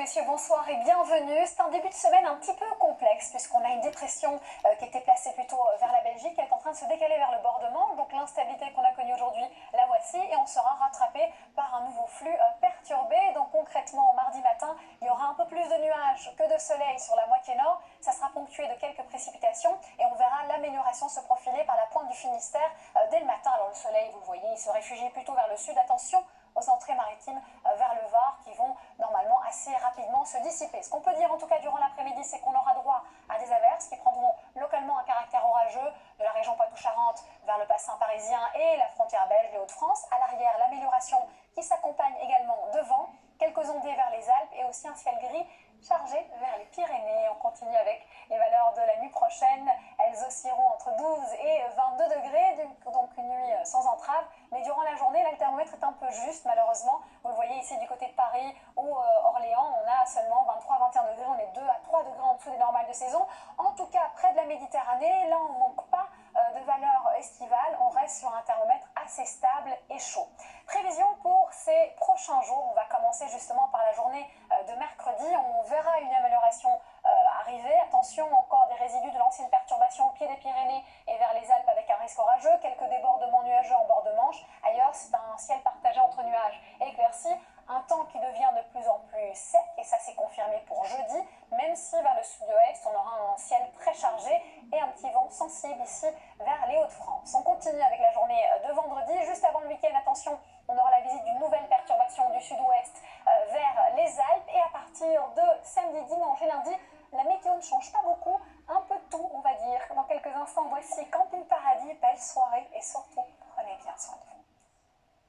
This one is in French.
messieurs, bonsoir et bienvenue. C'est un début de semaine un petit peu complexe puisqu'on a une dépression qui était placée plutôt vers la Belgique. Elle est en train de se décaler vers le bord de Manche. Donc l'instabilité qu'on a connue aujourd'hui, la voici et on sera rattrapé par un nouveau flux perturbé. Donc concrètement, mardi matin, il y aura un peu plus de nuages que de soleil sur la moitié nord. Ça sera ponctué de quelques précipitations et on verra l'amélioration se profiler par la pointe du Finistère dès le matin. Alors le soleil, vous le voyez, il se réfugie plutôt vers le sud. Attention aux entrées maritimes vers le Var qui vont normalement assez rapidement se dissiper. Ce qu'on peut dire en tout cas durant l'après-midi, c'est qu'on aura droit à des averses qui prendront localement un caractère orageux de la région Poitou-Charentes vers le bassin parisien et la frontière belge, les Hauts-de-France. À l'arrière, l'amélioration qui s'accompagne également de vent, quelques ondées vers les Alpes et aussi un ciel gris chargé vers les Pyrénées. On continue avec les valeurs de la nuit prochaine. Elles oscilleront entre 12 et 22 degrés, donc une nuit sans entrave. Mais durant la journée, là, le thermomètre est un peu juste, malheureusement. Vous le voyez ici du côté de Paris ou Orléans, on a seulement 23-21 degrés. On est 2 à 3 degrés en dessous des normales de saison. En tout cas, près de la Méditerranée, là, on ne manque pas de valeurs estivales. On reste sur un thermomètre assez stable et chaud. Prévision pour ces prochains jours. On va commencer justement par la journée de mercredi. On verra une amélioration arriver. Attention, encore des résidus de l'ancienne perturbation au pied des Pyrénées et vers les Alpes avec un risque orageux. Quelques débordements nuageux en bord